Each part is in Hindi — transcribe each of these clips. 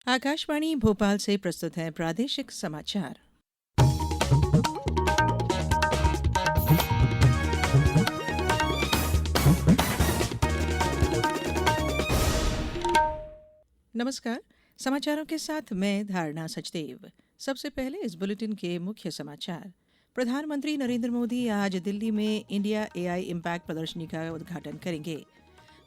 आकाशवाणी भोपाल से प्रस्तुत है प्रादेशिक समाचार। नमस्कार। समाचारों के साथ मैं धारणा सचदेव। सबसे पहले इस बुलेटिन के मुख्य समाचार। प्रधानमंत्री नरेंद्र मोदी आज दिल्ली में इंडिया एआई इम्पैक्ट प्रदर्शनी का उद्घाटन करेंगे।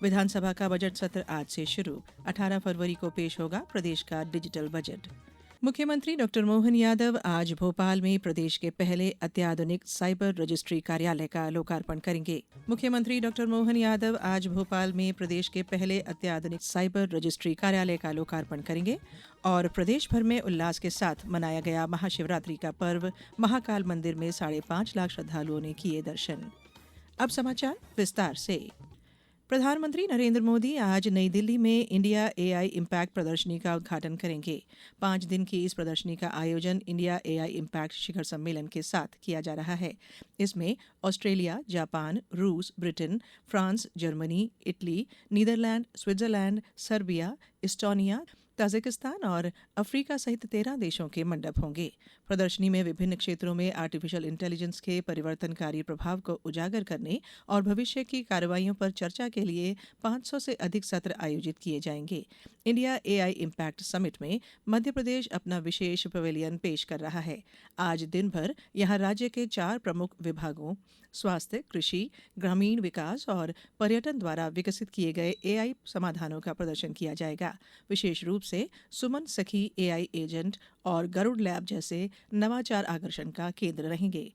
विधानसभा का बजट सत्र आज से शुरू। 18 फरवरी को पेश होगा प्रदेश का डिजिटल बजट। मुख्यमंत्री डॉ मोहन यादव आज भोपाल में प्रदेश के पहले अत्याधुनिक साइबर रजिस्ट्री कार्यालय का लोकार्पण करेंगे। मुख्यमंत्री डॉ मोहन यादव आज भोपाल में प्रदेश के पहले अत्याधुनिक साइबर रजिस्ट्री कार्यालय का लोकार्पण करेंगे और प्रदेश भर में उल्लास के साथ मनाया गया महाशिवरात्रि का पर्व महाकाल मंदिर में 5.5 लाख श्रद्धालुओं ने किए दर्शन। अब समाचार विस्तार से। प्रधानमंत्री नरेंद्र मोदी आज नई दिल्ली में इंडिया एआई इम्पैक्ट प्रदर्शनी का उद्घाटन करेंगे। 5 दिन की इस प्रदर्शनी का आयोजन इंडिया एआई इम्पैक्ट शिखर सम्मेलन के साथ किया जा रहा है। इसमें ऑस्ट्रेलिया, जापान, रूस, Britain, France, Germany, Italy, Netherland, Switzerland, Serbia, Estonia, Tajikistan और अफ्रीका सहित 13 देशों के मंडप होंगे। प्रदर्शनी में विभिन्न क्षेत्रों में आर्टिफिशियल इंटेलिजेंस के परिवर्तनकारी प्रभाव को उजागर करने और भविष्य की कार्रवाइयों पर चर्चा के लिए 500 से अधिक सत्र आयोजित किए जाएंगे। इंडिया एआई इम्पैक्ट समिट में मध्य प्रदेश अपना विशेष पवेलियन पेश कर रहा है। आज दिन भर यहां राज्य के 4 प्रमुख विभागों स्वास्थ्य, कृषि, ग्रामीण विकास और पर्यटन द्वारा विकसित किए गए एआई समाधानों का प्रदर्शन किया जाएगा। विशेष रूप से सुमन सखी एआई एजेंट और गरुड़ लैब जैसे नवाचार आकर्षण का केंद्र रहेंगे।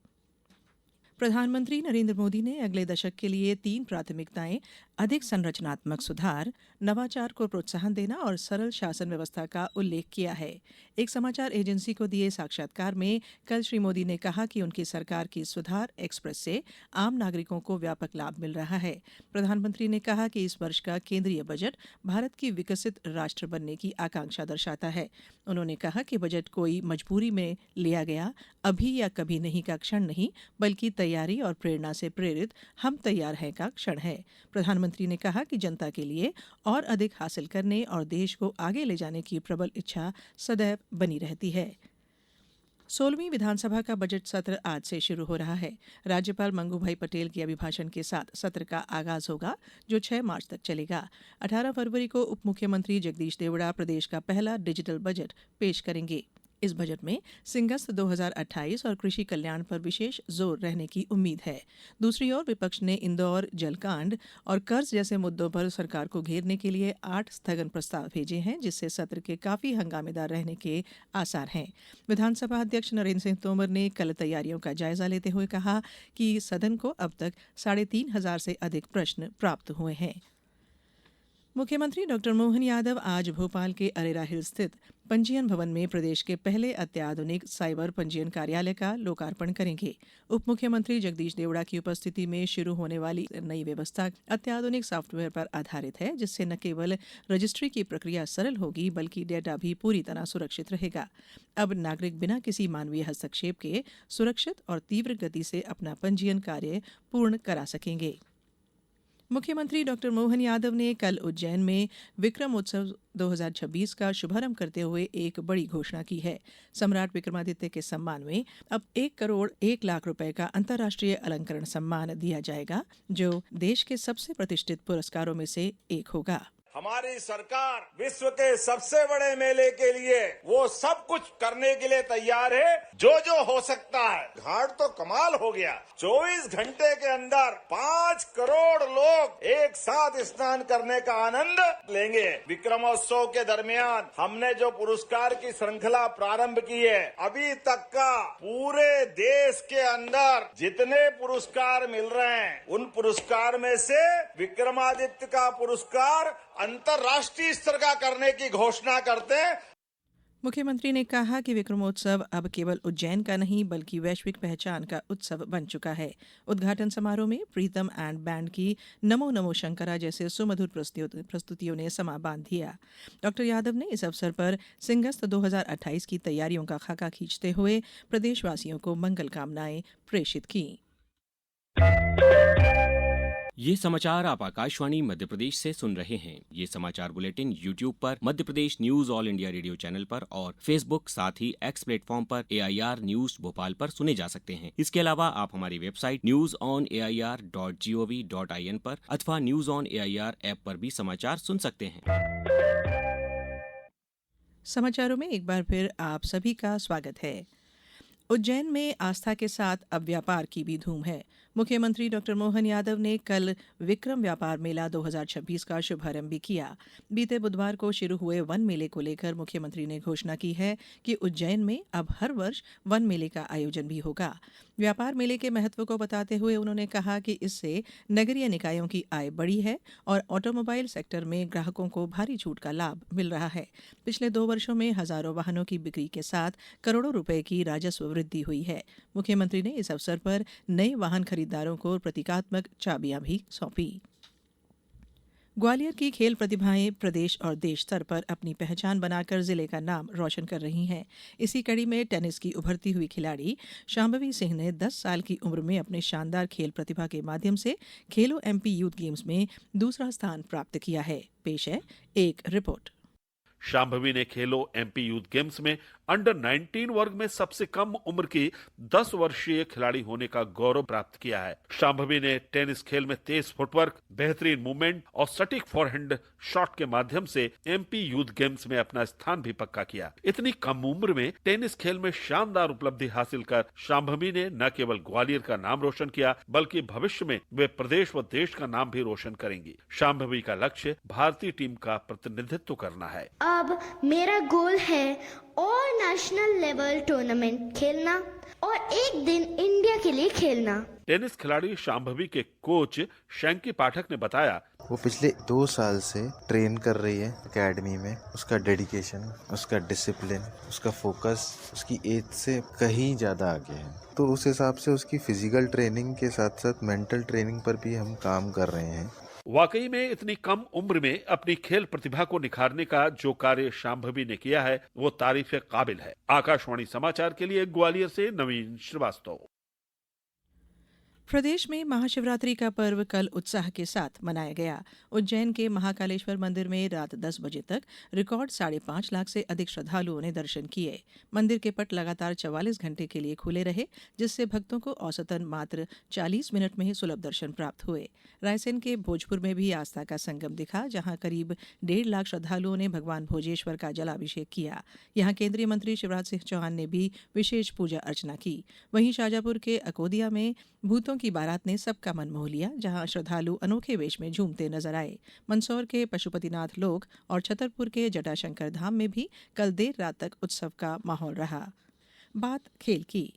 प्रधानमंत्री नरेंद्र मोदी ने अगले दशक के लिए 3 प्राथमिकताएं अधिक संरचनात्मक सुधार, नवाचार को प्रोत्साहन देना और सरल शासन व्यवस्था का उल्लेख किया है। एक समाचार एजेंसी को दिए साक्षात्कार में कल श्री मोदी ने कहा कि उनकी सरकार की सुधार एक्सप्रेस से आम नागरिकों को व्यापक लाभ मिल रहा है। प्रधानमंत्री ने कहा कि इस वर्ष का केंद्रीय बजट भारत की विकसित राष्ट्र बनने की आकांक्षा दर्शाता है। उन्होंने कहा कि बजट कोई मजबूरी में लिया गया अभी या कभी नहीं का क्षण नहीं, बल्कि तैयारी और प्रेरणा से प्रेरित हम तैयार हैं का क्षण है। प्रधानमंत्री ने कहा कि जनता के लिए और अधिक हासिल करने और देश को आगे ले जाने की प्रबल इच्छा सदैव बनी रहती है। 16वीं विधानसभा का बजट सत्र आज से शुरू हो रहा है। राज्यपाल मंगूभाई पटेल के अभिभाषण के साथ सत्र का आगाज होगा, जो 6 मार्च तक चलेगा। 18 फरवरी को उप मुख्यमंत्री जगदीश देवड़ा प्रदेश का पहला डिजिटल बजट पेश करेंगे। इस बजट में सिंगस्त 2028 और कृषि कल्याण पर विशेष जोर रहने की उम्मीद है। दूसरी ओर विपक्ष ने इंदौर जलकांड और कर्ज जैसे मुद्दों पर सरकार को घेरने के लिए 8 स्थगन प्रस्ताव भेजे हैं, जिससे सत्र के काफी हंगामेदार रहने के आसार हैं। विधानसभा अध्यक्ष नरेंद्र सिंह तोमर ने कल तैयारियों का जायजा लेते हुए कहा कि सदन को अब तक 3,500 से अधिक प्रश्न प्राप्त हुए हैं। मुख्यमंत्री डॉ मोहन यादव आज भोपाल के अरेरा हिल स्थित पंजीयन भवन में प्रदेश के पहले अत्याधुनिक साइबर पंजीयन कार्यालय का लोकार्पण करेंगे। उप मुख्यमंत्री जगदीश देवड़ा की उपस्थिति में शुरू होने वाली नई व्यवस्था अत्याधुनिक सॉफ्टवेयर पर आधारित है, जिससे न केवल रजिस्ट्री की प्रक्रिया सरल होगी, बल्कि डेटा भी पूरी तरह सुरक्षित रहेगा। अब नागरिक बिना किसी मानवीय हस्तक्षेप के सुरक्षित और तीव्र गति से अपना पंजीयन कार्य पूर्ण करा सकेंगे। मुख्यमंत्री डॉ मोहन यादव ने कल उज्जैन में विक्रम उत्सव 2026 का शुभारंभ करते हुए एक बड़ी घोषणा की है। सम्राट विक्रमादित्य के सम्मान में अब 1 करोड़ 1 लाख रुपए का अंतर्राष्ट्रीय अलंकरण सम्मान दिया जाएगा, जो देश के सबसे प्रतिष्ठित पुरस्कारों में से एक होगा। हमारी सरकार विश्व के सबसे बड़े मेले के लिए वो सब कुछ करने के लिए तैयार है जो हो सकता है। घाट तो कमाल हो गया। 24 घंटे के अंदर 5 करोड़ लोग एक साथ स्नान करने का आनंद लेंगे। विक्रमोत्सव के दरमियान हमने जो पुरस्कार की श्रृंखला प्रारंभ की है, अभी तक का पूरे देश के अंदर जितने पुरस्कार मिल रहे हैं, उन पुरस्कार में से विक्रमादित्य का पुरस्कार अंतर्राष्ट्रीय स्तर का करने की घोषणा करते हैं। मुख्यमंत्री ने कहा कि विक्रमोत्सव अब केवल उज्जैन का नहीं, बल्कि वैश्विक पहचान का उत्सव बन चुका है। उद्घाटन समारोह में प्रीतम एंड बैंड की नमो नमो शंकरा जैसे सुमधुर प्रस्तुतियों ने समा बांध दिया। डॉ यादव ने इस अवसर पर सिंगस्त 2028 की तैयारियों का खाका खींचते हुए प्रदेशवासियों को मंगल कामनाएं प्रेषित की। ये समाचार आप आकाशवाणी मध्य प्रदेश से सुन रहे हैं। ये समाचार बुलेटिन YouTube पर Madhya Pradesh news all India radio channel पर और Facebook साथ ही X प्लेटफॉर्म पर AIR न्यूज भोपाल पर सुने जा सकते हैं। इसके अलावा आप हमारी वेबसाइट newsonair.gov.in पर अथवा न्यूज ऑन AIR ऐप पर भी समाचार सुन सकते हैं। समाचारों में एक बार फिर आप सभी का स्वागत है। उज्जैन में आस्था के साथ अब व्यापार की भी धूम है। मुख्यमंत्री डॉक्टर मोहन यादव ने कल विक्रम व्यापार मेला 2026 का शुभारंभ भी किया। बीते बुधवार को शुरू हुए वन मेले को लेकर मुख्यमंत्री ने घोषणा की है कि उज्जैन में अब हर वर्ष वन मेले का आयोजन भी होगा। व्यापार मेले के महत्व को बताते हुए उन्होंने कहा कि इससे नगरीय निकायों की आय बढ़ी है और ऑटोमोबाइल सेक्टर में ग्राहकों को भारी छूट का लाभ मिल रहा है। पिछले 2 वर्षों में हजारों वाहनों की बिक्री के साथ करोड़ों रुपए की राजस्व वृद्धि हुई है। मुख्यमंत्री ने इस अवसर पर नए वाहन खरीदारों को प्रतीकात्मक चाबियां भी सौंपी। ग्वालियर की खेल प्रतिभाएं प्रदेश और देश स्तर पर अपनी पहचान बनाकर जिले का नाम रोशन कर रही हैं। इसी कड़ी में टेनिस की उभरती हुई खिलाड़ी शांभवी सिंह ने 10 साल की उम्र में अपने शानदार खेल प्रतिभा के माध्यम से खेलो MP यूथ गेम्स में दूसरा स्थान प्राप्त किया है। पेश है एक रिपोर्ट। शांभवी ने खेलो MP यूथ गेम्स में अंडर 19 वर्ग में सबसे कम उम्र की 10 वर्षीय खिलाड़ी होने का गौरव प्राप्त किया है। शांभवी ने टेनिस खेल में तेज फुटवर्क, बेहतरीन मूवमेंट और सटीक फॉरहैंड शॉट के माध्यम से MP यूथ गेम्स में अपना स्थान भी पक्का किया। इतनी कम उम्र में टेनिस खेल में शानदार उपलब्धि हासिल कर शांभवी ने न केवल ग्वालियर का नाम रोशन किया बल्कि भविष्य में वे प्रदेश व देश का नाम भी रोशन करेंगी। शांभवी का लक्ष्य भारतीय टीम का प्रतिनिधित्व करना है। अब मेरा गोल है और नेशनल लेवल टूर्नामेंट खेलना और एक दिन इंडिया के लिए खेलना। टेनिस खिलाड़ी शांभवी के कोच शैंकी पाठक ने बताया, वो पिछले 2 साल से ट्रेन कर रही है एकेडमी में। उसका डेडिकेशन, उसका डिसिप्लिन, उसका फोकस उसकी एज से कहीं ज्यादा आगे है। तो उस हिसाब से उसकी फिजिकल ट्रेनिंग के साथ साथ मेंटल ट्रेनिंग पर भी हम काम कर रहे हैं। वाकई में इतनी कम उम्र में अपनी खेल प्रतिभा को निखारने का जो कार्य शांभवी ने किया है वो तारीफ काबिल है। आकाशवाणी समाचार के लिए ग्वालियर से नवीन श्रीवास्तव। प्रदेश में महाशिवरात्रि का पर्व कल उत्साह के साथ मनाया गया। उज्जैन के महाकालेश्वर मंदिर में रात 10 बजे तक रिकॉर्ड 5.5 लाख से अधिक श्रद्धालुओं ने दर्शन किए। मंदिर के पट लगातार 44 घंटे के लिए खुले रहे, जिससे भक्तों को औसतन मात्र 40 मिनट में ही सुलभ दर्शन प्राप्त हुए। रायसेन के भोजपुर में भी आस्था का संगम दिखा, जहां करीब 1.5 लाख श्रद्धालुओं ने भगवान भोजेश्वर का जलाभिषेक किया। यहां केंद्रीय मंत्री शिवराज सिंह चौहान ने भी विशेष पूजा अर्चना की। वहीं शाजापुर के अकोदिया में भूतों की बारात ने सबका मन मोह लिया, जहां श्रद्धालु अनोखे वेश में झूमते नजर आए। मंदसौर के पशुपतिनाथ लोक और छतरपुर के जटाशंकर धाम में भी कल देर रात तक उत्सव का माहौल रहा। बात खेल की।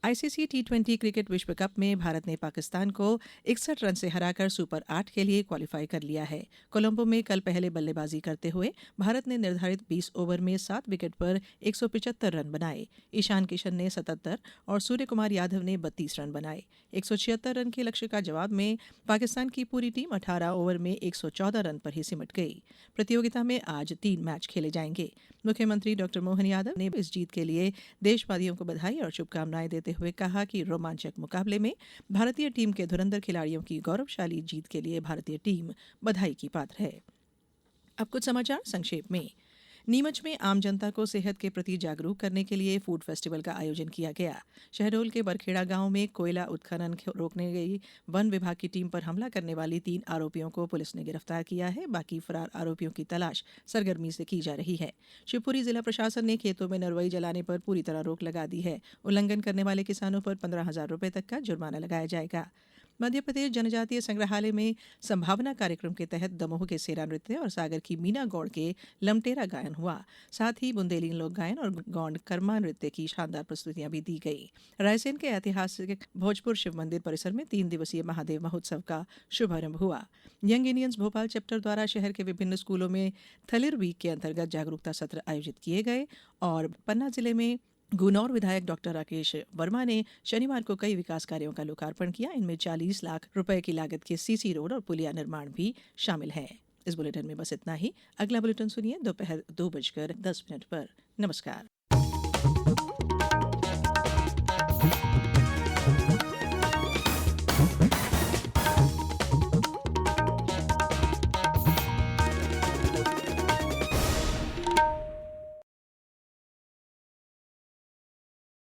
ICC T20 क्रिकेट विश्व कप में भारत ने पाकिस्तान को 61 रन से हराकर सुपर 8 के लिए क्वालिफाई कर लिया है। कोलंबो में कल पहले बल्लेबाजी करते हुए भारत ने निर्धारित 20 ओवर में 7 विकेट पर 175 रन बनाए। ईशान किशन ने 77 और सूर्य कुमार यादव ने 32 रन बनाए। 176 रन के लक्ष्य का जवाब में पाकिस्तान की पूरी टीम 18 ओवर में 114 रन पर ही सिमट गई। प्रतियोगिता में आज 3 मैच खेले जाएंगे। मुख्यमंत्री डॉक्टर मोहन यादव ने इस जीत के लिए देशवासियों को बधाई और शुभकामनाएं देते हुए कहा कि रोमांचक मुकाबले में भारतीय टीम के धुरंधर खिलाड़ियों की गौरवशाली जीत के लिए भारतीय टीम बधाई की पात्र है। अब कुछ समाचार संक्षेप में। नीमच में आम जनता को सेहत के प्रति जागरूक करने के लिए फूड फेस्टिवल का आयोजन किया गया। शहडोल के बरखेड़ा गांव में कोयला उत्खनन रोकने गई वन विभाग की टीम पर हमला करने वाली 3 आरोपियों को पुलिस ने गिरफ्तार किया है। बाकी फरार आरोपियों की तलाश सरगर्मी से की जा रही है। शिवपुरी जिला प्रशासन ने खेतों में नरवई जलाने पर पूरी तरह रोक लगा दी है। उल्लंघन करने वाले किसानों पर 15,000 रुपए तक का जुर्माना लगाया जाएगा। मध्य प्रदेश जनजातीय संग्रहालय में संभावना कार्यक्रम के तहत दमोह के सेरा नृत्य और सागर की मीना गौड़ के लमटेरा गायन हुआ। साथ ही बुंदेली लोक गायन और गौंड कर्मा नृत्य की शानदार प्रस्तुतियां भी दी गई। रायसेन के ऐतिहासिक भोजपुर शिव मंदिर परिसर में 3 दिवसीय महादेव महोत्सव का शुभारंभ हुआ। यंग इंडियंस भोपाल चैप्टर द्वारा शहर के विभिन्न स्कूलों में थलिर वीक के अंतर्गत जागरूकता सत्र आयोजित किए गए और पन्ना जिले में गुनौर विधायक डॉक्टर राकेश वर्मा ने शनिवार को कई विकास कार्यों का लोकार्पण किया। इनमें 40 लाख रुपए की लागत के सीसी रोड और पुलिया निर्माण भी शामिल है। इस बुलेटिन में बस इतना ही। अगला बुलेटिन सुनिए दोपहर 2:10 पर। नमस्कार।